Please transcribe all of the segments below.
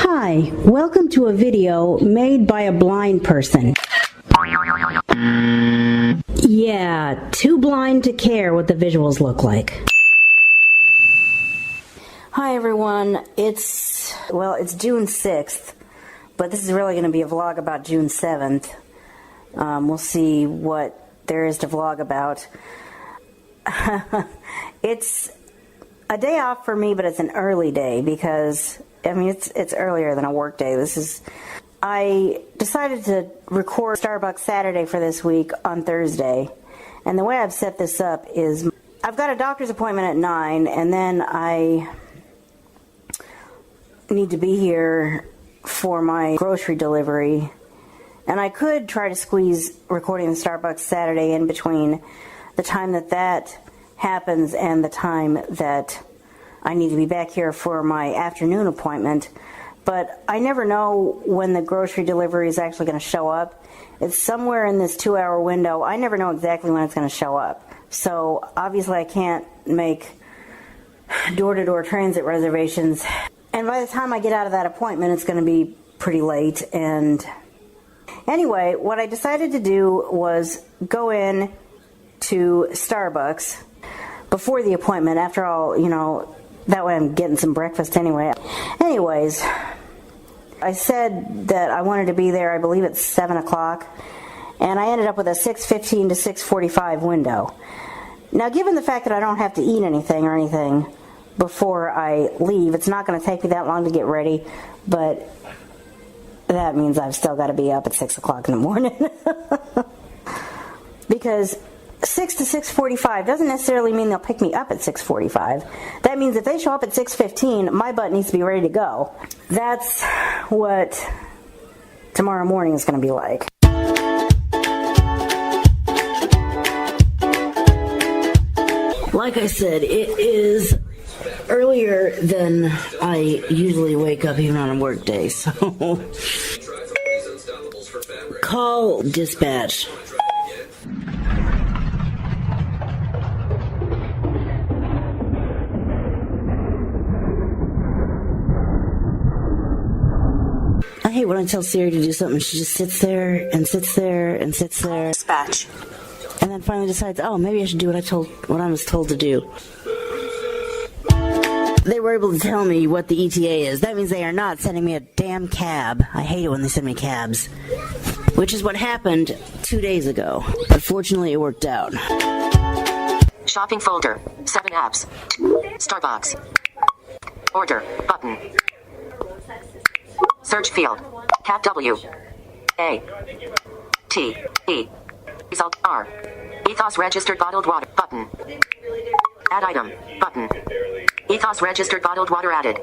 Hi, welcome to a video made by a blind person. Yeah, too blind to care what the visuals look like. Hi everyone, it's June 6th, but this is really going to be a vlog about June 7th. We'll see what there is to vlog about. It's a day off for me, but it's an early day because, I mean, it's earlier than a work day. I decided to record Starbucks Saturday for this week on Thursday. And the way I've set this up is I've got a doctor's appointment at 9, and then I need to be here for my grocery delivery. And I could try to squeeze recording the Starbucks Saturday in between the time that happens and the time that I need to be back here for my afternoon appointment. But I never know when the grocery delivery is actually going to show up. It's somewhere in this 2-hour window. I never know exactly when it's going to show up. So obviously I can't make door-to-door transit reservations. And by the time I get out of that appointment, it's going to be pretty late. And anyway, what I decided to do was go in to Starbucks before the appointment. After all, you know, that way I'm getting some breakfast anyway. Anyways, I said that I wanted to be there, I believe it's 7 o'clock, and I ended up with a 6:15 to 6:45 window. Now, given the fact that I don't have to eat anything before I leave, it's not going to take me that long to get ready, but that means I've still got to be up at 6 o'clock in the morning. Because 6 to 6:45 doesn't necessarily mean they'll pick me up at 6:45. That means if they show up at 6:15, my butt needs to be ready to go. That's what tomorrow morning is going to be like. Like I said, it is earlier than I usually wake up even on a work day, so call dispatch. I hate when I tell Siri to do something, she just sits there and sits there and sits there. Dispatch. And then finally decides, oh, maybe I should do what I was told to do. They were able to tell me what the ETA is. That means they are not sending me a damn cab. I hate it when they send me cabs. Which is what happened 2 days ago. But fortunately, it worked out. Shopping folder. 7 apps. Starbucks. Order. Button. Search field. Cat W. A. T. E. Result R. Ethos registered bottled water. Button. Add item. Button. Ethos registered bottled water added.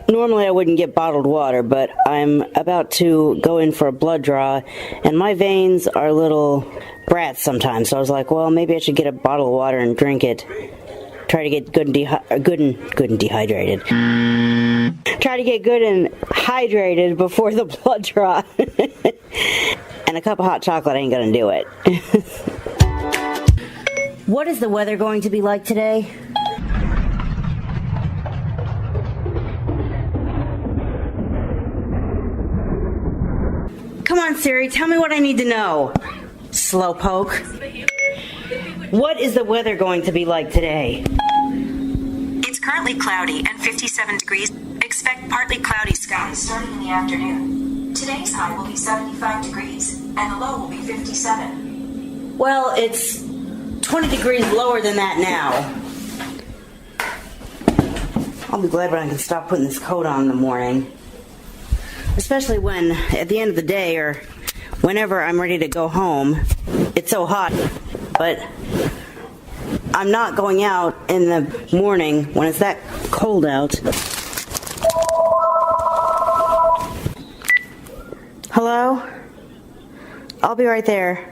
Normally I wouldn't get bottled water, but I'm about to go in for a blood draw, and my veins are little brats sometimes. So I was like, well, maybe I should get a bottle of water and drink it. Try to get good and dehydrated. Try to get good and hydrated before the blood draw. And a cup of hot chocolate ain't gonna do it. What is the weather going to be like today? Come on, Siri, tell me what I need to know. Slowpoke. What is the weather going to be like today? It's currently cloudy and 57 degrees. Expect partly cloudy skies starting in the afternoon. Today's high will be 75 degrees and the low will be 57. Well, it's 20 degrees lower than that now. I'll be glad when I can stop putting this coat on in the morning. Especially when, at the end of the day, or whenever I'm ready to go home, it's so hot. But I'm not going out in the morning when it's that cold out. Hello? I'll be right there.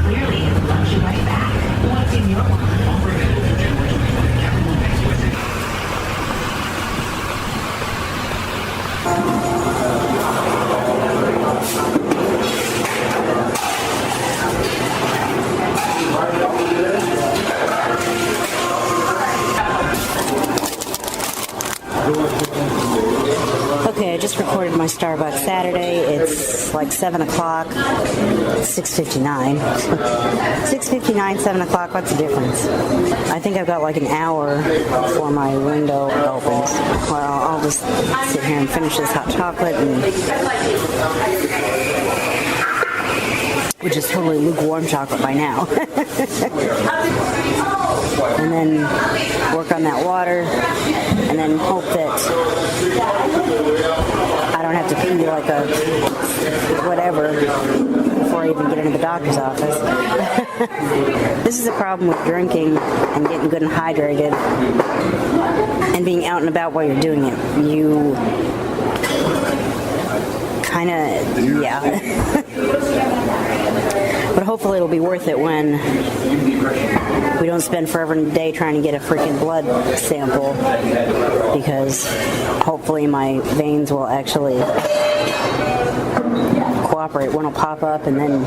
Clearly, it loves you right back. ordered my Starbucks Saturday. It's like 7 o'clock. It's 6:59. 6:59, 7 o'clock, what's the difference? I think I've got like an hour before my window opens. Well, I'll just sit here and finish this hot chocolate, which is totally lukewarm chocolate by now. And then work on that water, and then hope that I don't have to pee like a whatever before I even get into the doctor's office. This is a problem with drinking and getting good and hydrated and being out and about while you're doing it. You kind of, yeah. But hopefully it'll be worth it when we don't spend forever in the day trying to get a freaking blood sample, because hopefully my veins will actually cooperate. One will pop up and then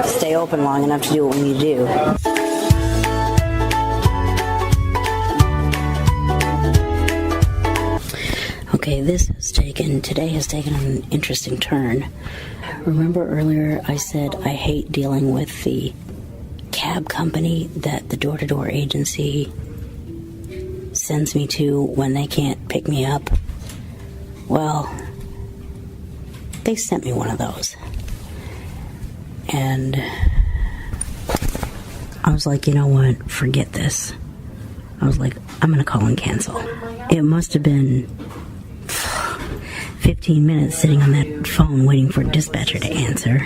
stay open long enough to do what we need to do. Okay, today has taken an interesting turn. Remember earlier I said I hate dealing with the cab company that the door-to-door agency sends me to when they can't pick me up? Well, they sent me one of those. And I was like, you know what? Forget this. I was like, I'm going to call and cancel. It must have been 15 minutes sitting on that phone waiting for a dispatcher to answer.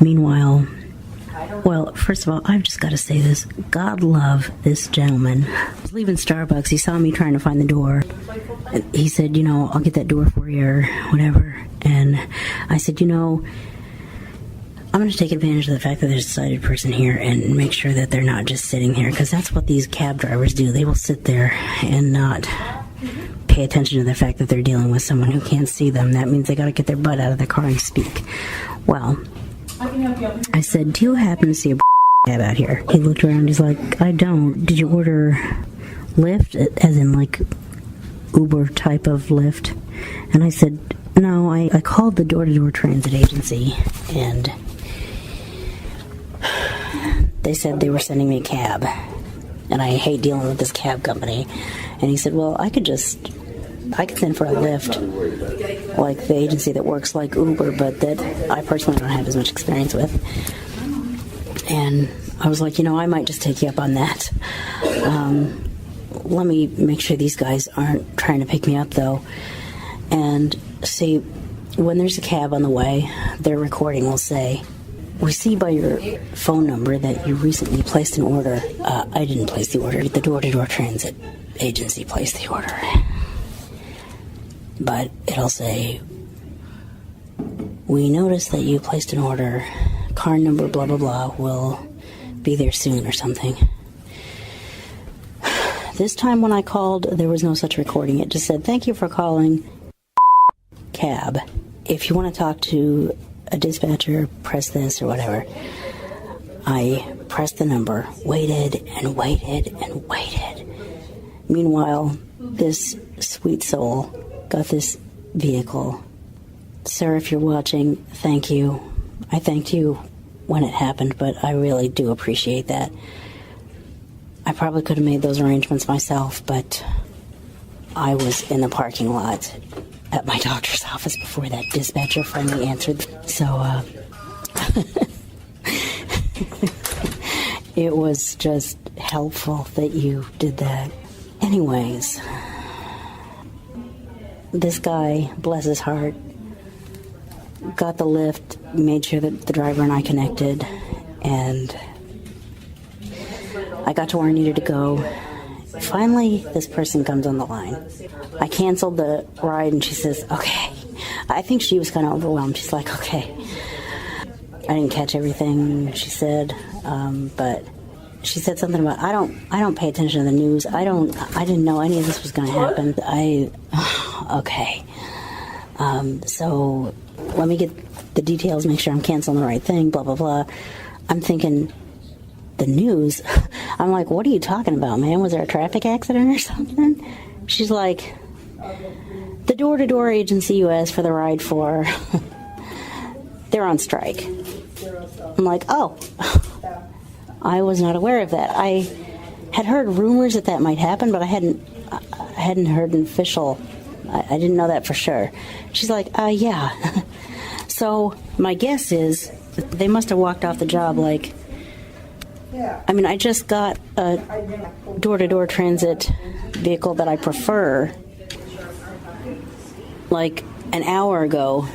Meanwhile, well, first of all, I've just got to say this. God love this gentleman. I was leaving Starbucks. He saw me trying to find the door. And he said, I'll get that door for you or whatever. And I said, I'm going to take advantage of the fact that there's a sighted person here and make sure that they're not just sitting here, because that's what these cab drivers do. They will sit there and not pay attention to the fact that they're dealing with someone who can't see them. That means they got to get their butt out of the car and speak. Well, I said, do you happen to see a cab out here? He looked around. He's like, I don't. Did you order Lyft, as in like Uber type of Lyft? And I said, no, I called the door-to-door transit agency, and they said they were sending me a cab, and I hate dealing with this cab company. And he said, well, I could send for a Lyft, like the agency that works like Uber, but that I personally don't have as much experience with. And I was like, I might just take you up on that. Let me make sure these guys aren't trying to pick me up, though. And see, when there's a cab on the way, their recording will say, we see by your phone number that you recently placed an order. I didn't place the order. The door-to-door transit agency placed the order. But it'll say, we noticed that you placed an order. Car number blah, blah, blah will be there soon or something. This time when I called, there was no such recording. It just said, thank you for calling cab. If you want to talk to a dispatcher, press this or whatever. I pressed the number, waited and waited and waited. Meanwhile, this sweet soul got this vehicle. Sir, if you're watching, thank you. I thanked you when it happened, but I really do appreciate that. I probably could have made those arrangements myself, but I was in the parking lot at my doctor's office before that dispatcher finally answered. So, it was just helpful that you did that. Anyways, this guy, bless his heart, got the lift, made sure that the driver and I connected, and I got to where I needed to go. Finally, this person comes on the line. I canceled the ride, and she says, okay. I think she was kind of overwhelmed. She's like, okay. I didn't catch everything she said, but she said something about, I don't pay attention to the news. I didn't know any of this was going to happen. Okay. So let me get the details, make sure I'm canceling the right thing, blah, blah, blah. I'm thinking, the news? I'm like, what are you talking about, man? Was there a traffic accident or something? She's like, The door-to-door agency you asked for the ride for, they're on strike. I'm like, oh, I was not aware of that. I had heard rumors that might happen, but I hadn't heard an official. I didn't know that for sure. She's like, yeah. So my guess is they must have walked off the job like, I mean, I just got a door-to-door transit vehicle that I prefer like an hour ago.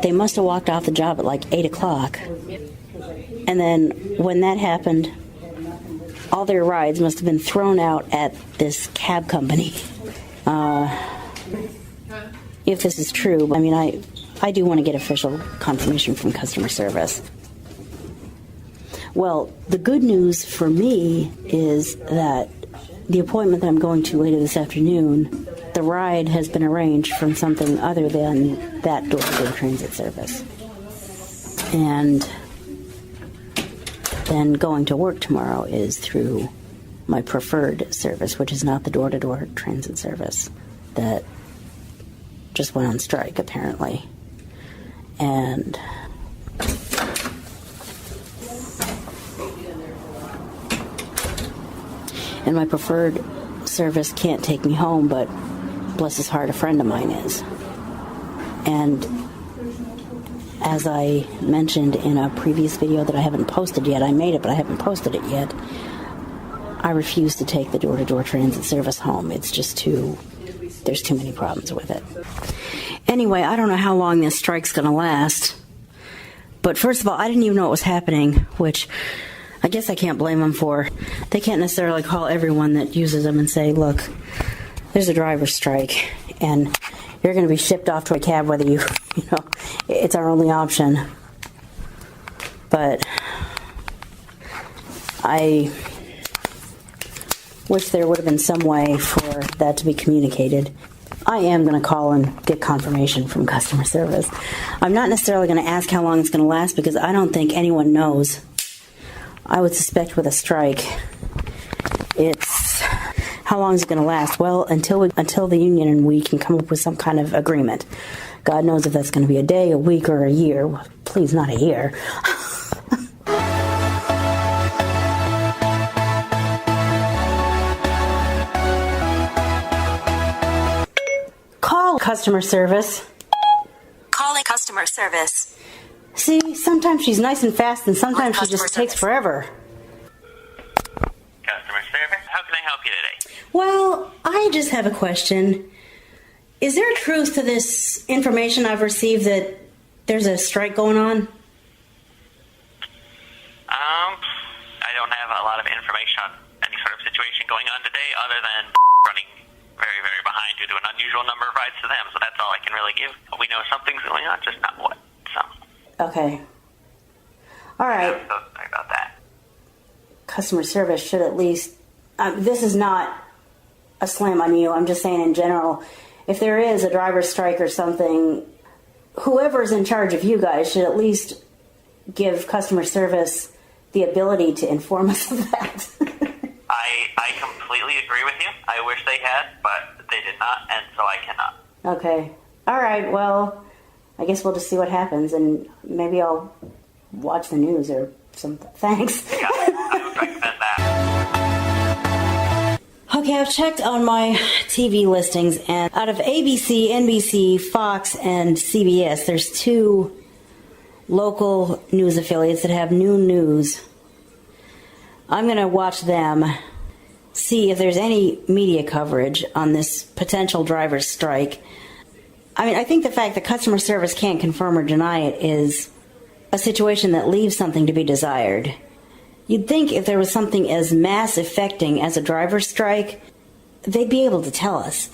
They must have walked off the job at like 8 o'clock. And then when that happened, all their rides must have been thrown out at this cab company. If this is true, I mean, I do want to get official confirmation from customer service. Well, the good news for me is that the appointment that I'm going to later this afternoon, the ride has been arranged from something other than that door-to-door transit service. And then going to work tomorrow is through my preferred service, which is not the door-to-door transit service that just went on strike, apparently. And my preferred service can't take me home, but bless his heart, a friend of mine is. And as I mentioned in a previous video that I haven't posted yet, I made it, but I haven't posted it yet, I refuse to take the door-to-door transit service home. It's just there's too many problems with it. Anyway, I don't know how long this strike's going to last. But first of all, I didn't even know it was happening, which I guess I can't blame them for. They can't necessarily call everyone that uses them and say, look, there's a driver's strike, and you're going to be shipped off to a cab whether you know, it's our only option. But I wish there would have been some way for that to be communicated. I am going to call and get confirmation from customer service. I'm not necessarily going to ask how long it's going to last because I don't think anyone knows. I would suspect with a strike, it's how long is it going to last? Well, until the union and we can come up with some kind of agreement. God knows if that's going to be a day, a week, or a year. Well, please, not a year. Call customer service. Calling customer service. See, sometimes she's nice and fast, and sometimes she just takes forever. Customer service, how can I help you today? Well, I just have a question. Is there truth to this information I've received that there's a strike going on? I don't have a lot of information on any sort of situation going on today other than running very, very behind due to an unusual number of rides to them, so that's all I can really give. We know something's going on, just not what, so. Okay. All right. I'm so sorry about that. Customer service should at least... this is not a slam on you. I'm just saying in general, if there is a driver's strike or something, whoever's in charge of you guys should at least give customer service the ability to inform us of that. I completely agree with you. I wish they had, but they did not, and so I cannot. Okay. All right. Well, I guess we'll just see what happens, and maybe I'll watch the news or something. Thanks. Yeah, I would recommend that. Okay, I've checked on my TV listings, and out of ABC, NBC, Fox, and CBS, there's 2 local news affiliates that have new news. I'm going to watch them, see if there's any media coverage on this potential driver's strike. I mean, I think the fact that customer service can't confirm or deny it is a situation that leaves something to be desired. You'd think if there was something as mass affecting as a driver's strike, they'd be able to tell us.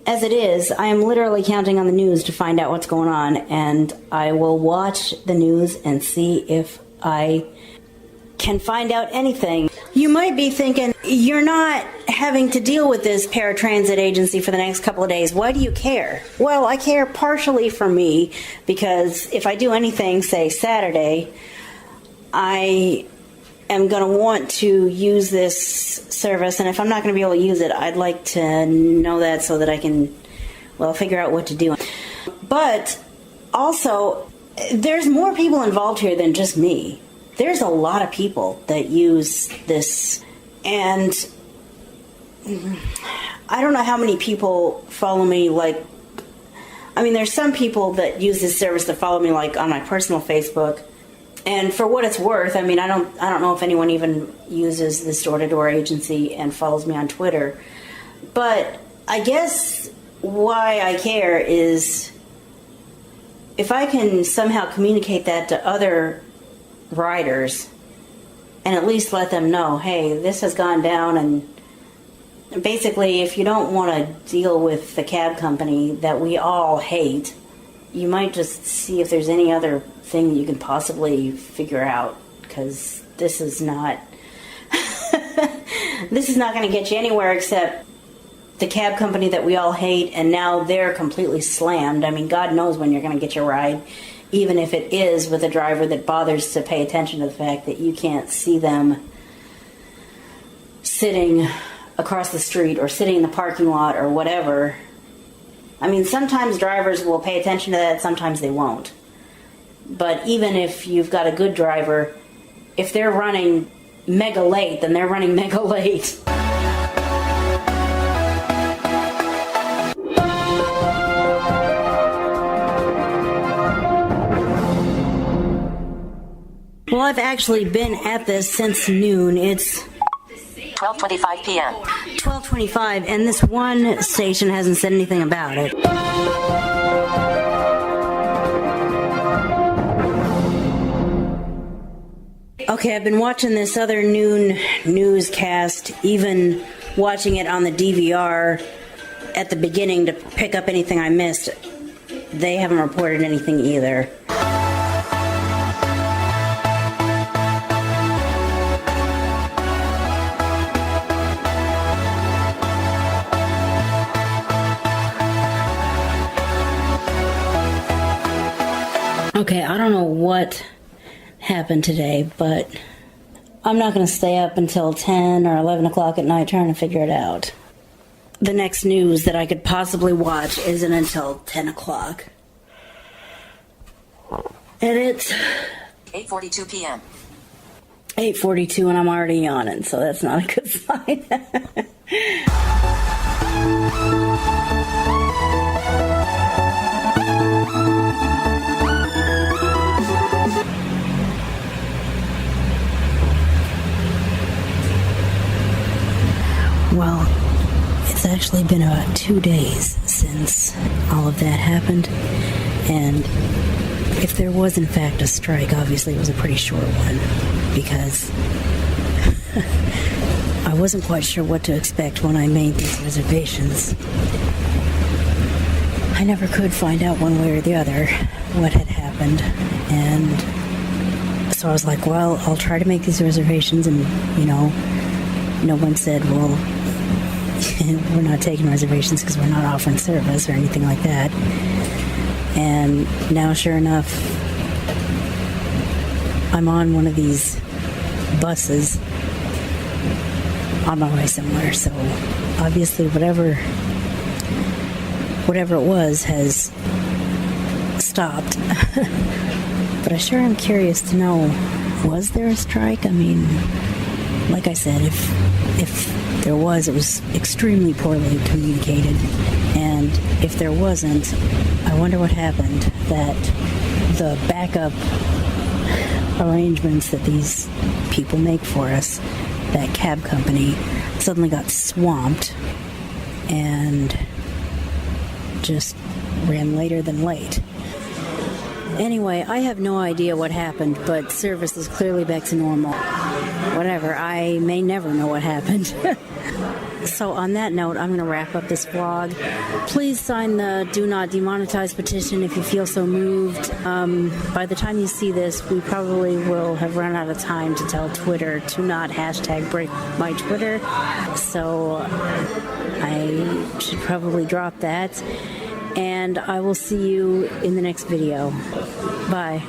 As it is, I am literally counting on the news to find out what's going on, and I will watch the news and see if I can find out anything. You might be thinking, you're not having to deal with this paratransit agency for the next couple of days. Why do you care? Well, I care partially for me, because if I do anything, say Saturday, I am going to want to use this service, and if I'm not going to be able to use it, I'd like to know that so that I can, figure out what to do. But also, there's more people involved here than just me. There's a lot of people that use this, and I don't know how many people follow me. There's some people that use this service that follow me on my personal Facebook. And for what it's worth, I don't know if anyone even uses this door-to-door agency and follows me on Twitter. But I guess why I care is if I can somehow communicate that to other riders and at least let them know, hey, this has gone down, and basically if you don't want to deal with the cab company that we all hate, you might just see if there's any other thing that you can possibly figure out, because this is not this is not going to get you anywhere except the cab company that we all hate, and now they're completely slammed. God knows when you're going to get your ride, even if it is with a driver that bothers to pay attention to the fact that you can't see them sitting across the street or sitting in the parking lot or whatever. Sometimes drivers will pay attention to that, sometimes they won't. But even if you've got a good driver, if they're running mega late, then they're running mega late. Well, I've actually been at this since noon. It's 12:25 p.m. 12:25, and this one station hasn't said anything about it. Okay, I've been watching this other noon newscast, even watching it on the DVR at the beginning to pick up anything I missed. They haven't reported anything either. Okay, I don't know what happened today, but I'm not going to stay up until 10 or 11 o'clock at night trying to figure it out. The next news that I could possibly watch isn't until 10 o'clock. And it's 8:42 p.m. 8:42 and I'm already yawning, so that's not a good sign. Well, it's actually been about 2 days since all of that happened, and if there was in fact a strike, obviously it was a pretty short one, because I wasn't quite sure what to expect when I made these reservations. I never could find out one way or the other what had happened, and so I was like, well, I'll try to make these reservations, and no one said, well, we're not taking reservations because we're not offering service or anything like that. And now, sure enough, I'm on one of these buses on my way somewhere. So obviously whatever it was has stopped. But I sure am curious to know, was there a strike? Like I said, if there was, it was extremely poorly communicated. And if there wasn't, I wonder what happened, that the backup arrangements that these people make for us, that cab company, suddenly got swamped and just ran later than late. Anyway, I have no idea what happened, but service is clearly back to normal. Whatever, I may never know what happened. So on that note, I'm going to wrap up this vlog. Please sign the Do Not Demonetize petition if you feel so moved. By the time you see this, we probably will have run out of time to tell Twitter to not #break my Twitter. So I should probably drop that. And I will see you in the next video. Bye.